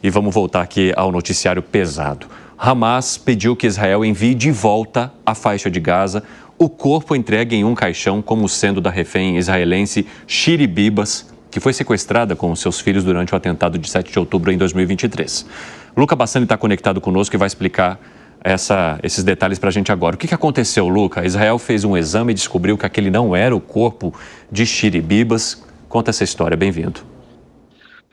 E vamos voltar aqui ao noticiário pesado. Hamas pediu que Israel envie de volta a faixa de Gaza o corpo entregue em um caixão como sendo da refém israelense Shiri Bibas, que foi sequestrada com seus filhos durante o atentado de 7 de outubro em 2023. Luca Bassani está conectado conosco e vai explicar esses detalhes para a gente agora. O que aconteceu, Luca? Israel fez um exame e descobriu que aquele não era o corpo de Shiri Bibas. Conta essa história, bem-vindo.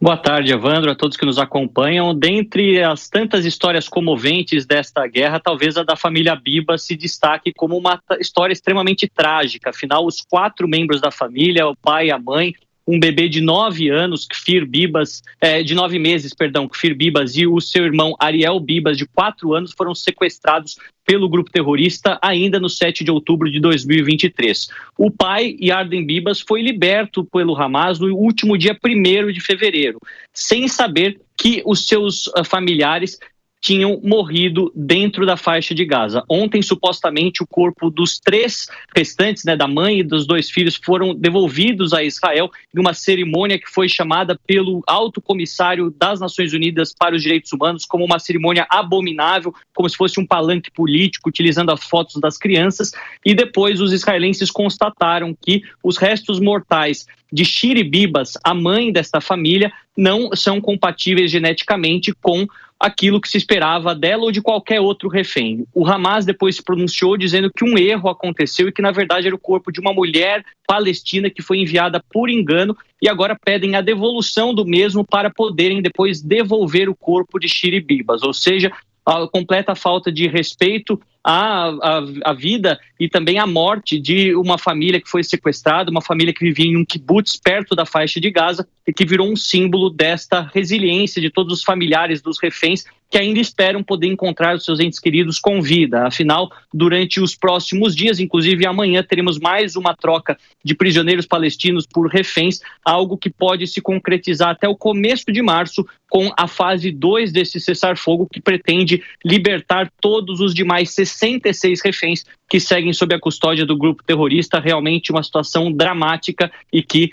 Boa tarde, Evandro, a todos que nos acompanham. Dentre as tantas histórias comoventes desta guerra, talvez a da família Bibas se destaque como uma história extremamente trágica. Afinal, os 4 membros da família, o pai e a mãe, um bebê de 9 anos, Kfir Bibas, de 9 meses, perdão, Kfir Bibas, e o seu irmão Ariel Bibas, de 4 anos, foram sequestrados pelo grupo terrorista ainda no 7 de outubro de 2023. O pai, Yarden Bibas, foi liberto pelo Hamas no último dia 1º de fevereiro, sem saber que os seus familiares tinham morrido dentro da faixa de Gaza. Ontem, supostamente, o corpo dos 3 restantes, da mãe e dos 2 filhos, foram devolvidos a Israel em uma cerimônia que foi chamada pelo alto comissário das Nações Unidas para os Direitos Humanos como uma cerimônia abominável, como se fosse um palanque político, utilizando as fotos das crianças. E depois os israelenses constataram que os restos mortais de Shiri Bibas, a mãe desta família, não são compatíveis geneticamente com aquilo que se esperava dela ou de qualquer outro refém. O Hamas depois se pronunciou dizendo que um erro aconteceu e que, na verdade, era o corpo de uma mulher palestina que foi enviada por engano, e agora pedem a devolução do mesmo para poderem depois devolver o corpo de Shiri Bibas, ou seja, a completa falta de respeito à vida e também à morte de uma família que foi sequestrada, uma família que vivia em um kibbutz perto da faixa de Gaza e que virou um símbolo desta resiliência de todos os familiares dos reféns que ainda esperam poder encontrar os seus entes queridos com vida. Afinal, durante os próximos dias, inclusive amanhã, teremos mais uma troca de prisioneiros palestinos por reféns, algo que pode se concretizar até o começo de março com a fase 2 desse cessar-fogo, que pretende libertar todos os demais 66 reféns que seguem sob a custódia do grupo terrorista. Realmente uma situação dramática e que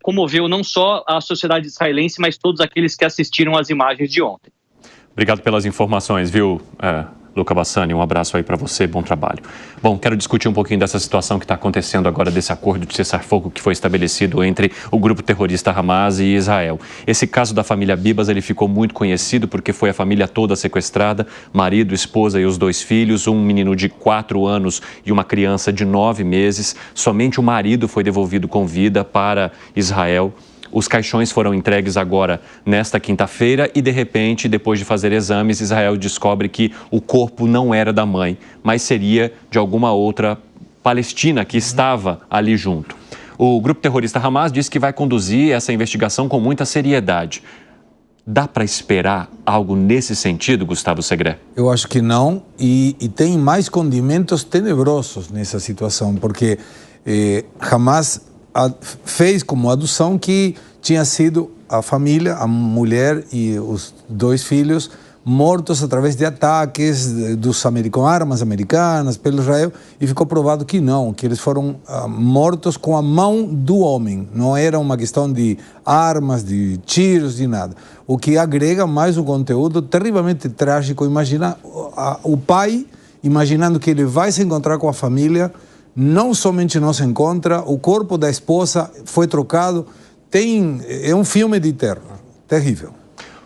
comoveu não só a sociedade israelense, mas todos aqueles que assistiram às imagens de ontem. Obrigado pelas informações, viu, Luca Bassani? Um abraço aí para você, bom trabalho. Bom, quero discutir um pouquinho dessa situação que está acontecendo agora, desse acordo de cessar-fogo que foi estabelecido entre o grupo terrorista Hamas e Israel. Esse caso da família Bibas, ele ficou muito conhecido porque foi a família toda sequestrada, marido, esposa e os 2 filhos, um menino de 4 anos e uma criança de 9 meses. Somente o marido foi devolvido com vida para Israel. Os caixões foram entregues agora nesta quinta-feira e, de repente, depois de fazer exames, Israel descobre que o corpo não era da mãe, mas seria de alguma outra palestina que estava ali junto. O grupo terrorista Hamas disse que vai conduzir essa investigação com muita seriedade. Dá para esperar algo nesse sentido, Gustavo Segré? Eu acho que não, e tem mais condimentos tenebrosos nessa situação, porque Hamas fez como adução que tinha sido a família, a mulher e os 2 filhos mortos através de ataques com armas americanas pelo Israel, e ficou provado que não, que eles foram mortos com a mão do homem. Não era uma questão de armas, de tiros, de nada. O que agrega mais um conteúdo terrivelmente trágico. Imagina o pai imaginando que ele vai se encontrar com a família, não somente não se encontra, o corpo da esposa foi trocado. É um filme de terror, terrível.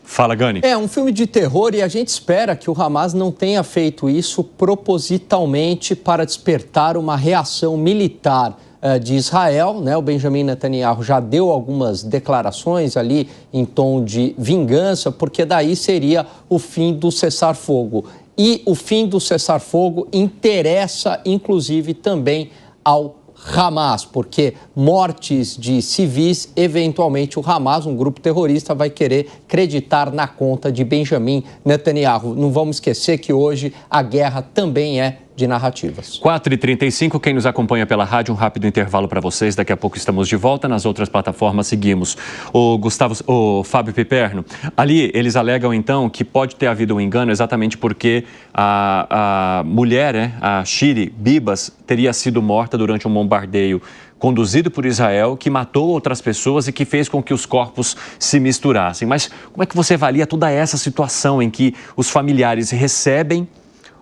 Fala, Gani. É um filme de terror e a gente espera que o Hamas não tenha feito isso propositalmente para despertar uma reação militar de Israel, né? O Benjamin Netanyahu já deu algumas declarações ali em tom de vingança, porque daí seria o fim do cessar-fogo. E o fim do cessar-fogo interessa, inclusive, também ao Hamas, porque mortes de civis, eventualmente o Hamas, um grupo terrorista, vai querer acreditar na conta de Benjamin Netanyahu. Não vamos esquecer que hoje a guerra também é de narrativas. 4h35, quem nos acompanha pela rádio, um rápido intervalo para vocês. Daqui a pouco estamos de volta. Nas outras plataformas seguimos. O Fábio Piperno, ali eles alegam então que pode ter havido um engano exatamente porque a mulher, a Shiri Bibas, teria sido morta durante um bombardeio conduzido por Israel, que matou outras pessoas e que fez com que os corpos se misturassem. Mas como é que você avalia toda essa situação em que os familiares recebem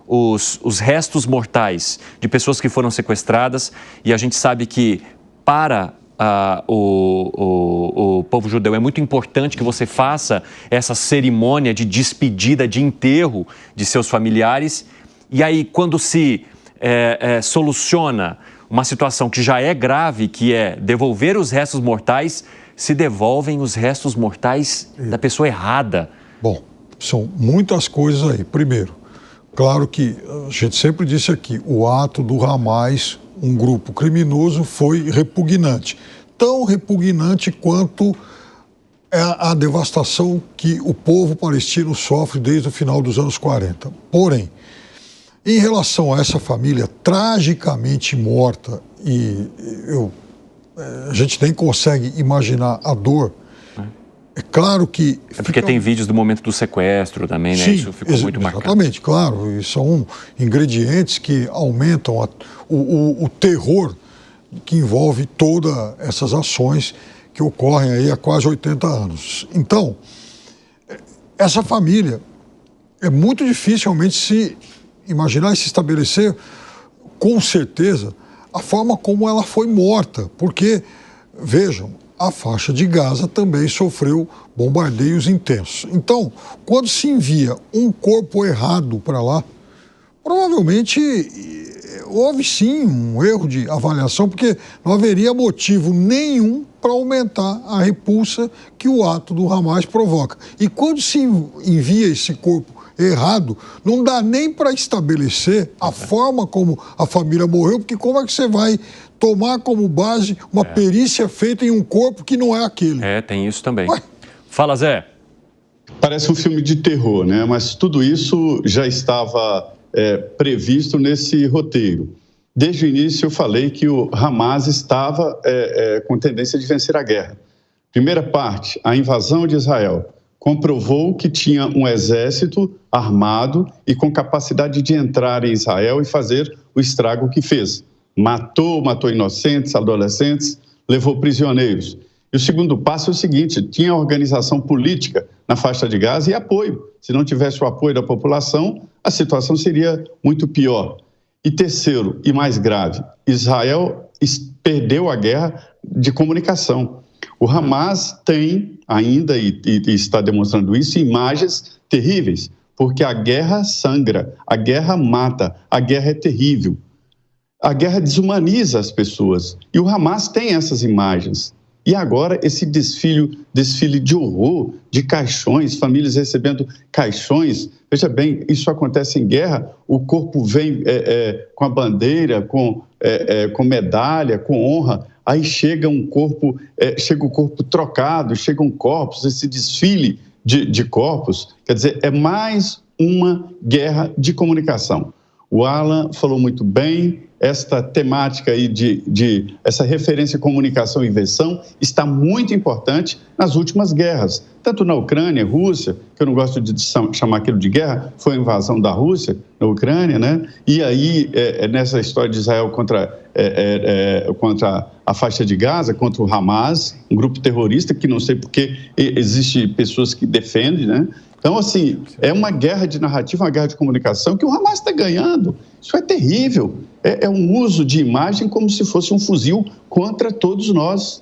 os restos mortais de pessoas que foram sequestradas e a gente sabe que para o povo judeu é muito importante que você faça essa cerimônia de despedida, de enterro de seus familiares. E aí, quando se soluciona uma situação que já é grave, que é devolver os restos mortais, se devolvem os restos mortais da pessoa errada. Bom, são muitas coisas aí. Primeiro, claro que a gente sempre disse aqui, o ato do Hamas, um grupo criminoso, foi repugnante. Tão repugnante quanto a devastação que o povo palestino sofre desde o final dos anos 40. Porém, em relação a essa família tragicamente morta, e a gente nem consegue imaginar a dor, é claro que... É porque tem vídeos do momento do sequestro também, né? Sim, isso ficou muito marcado. Exatamente, claro. E são ingredientes que aumentam o terror que envolve todas essas ações que ocorrem aí há quase 80 anos. Então, essa família é muito difícil realmente se imaginar e se estabelecer com certeza a forma como ela foi morta, porque, vejam, a faixa de Gaza também sofreu bombardeios intensos. Então, quando se envia um corpo errado para lá, provavelmente houve sim um erro de avaliação, porque não haveria motivo nenhum para aumentar a repulsa que o ato do Hamas provoca. E quando se envia esse corpo errado, não dá nem para estabelecer a forma como a família morreu, porque como é que você vai tomar como base uma perícia feita em um corpo que não é aquele? Tem isso também. Ué? Fala, Zé. Parece um filme de terror, né? Mas tudo isso já estava previsto nesse roteiro. Desde o início eu falei que o Hamas estava com tendência de vencer a guerra. Primeira parte, a invasão de Israel comprovou que tinha um exército armado e com capacidade de entrar em Israel e fazer o estrago que fez. Matou inocentes, adolescentes, levou prisioneiros. E o segundo passo é o seguinte, tinha organização política na faixa de Gaza e apoio. Se não tivesse o apoio da população, a situação seria muito pior. E terceiro, e mais grave, Israel perdeu a guerra de comunicação. O Hamas tem ainda, e está demonstrando isso, imagens terríveis, porque a guerra sangra, a guerra mata, a guerra é terrível. A guerra desumaniza as pessoas. E o Hamas tem essas imagens. E agora esse desfile de horror, de caixões, famílias recebendo caixões. Veja bem, isso acontece em guerra, o corpo vem com a bandeira, com medalha, com honra. Aí chega um corpo, chega o corpo trocado, chegam corpos, esse desfile de corpos. Quer dizer, é mais uma guerra de comunicação. O Alan falou muito bem, esta temática aí essa referência comunicação e invenção está muito importante nas últimas guerras, tanto na Ucrânia, Rússia, que eu não gosto de chamar aquilo de guerra, foi a invasão da Rússia na Ucrânia, né? E aí, nessa história de Israel contra a faixa de Gaza, contra o Hamas, um grupo terrorista que não sei porque existe pessoas que defendem, né? Então, assim, é uma guerra de narrativa, uma guerra de comunicação que o Hamas está ganhando. Isso é terrível. É um uso de imagem como se fosse um fuzil contra todos nós.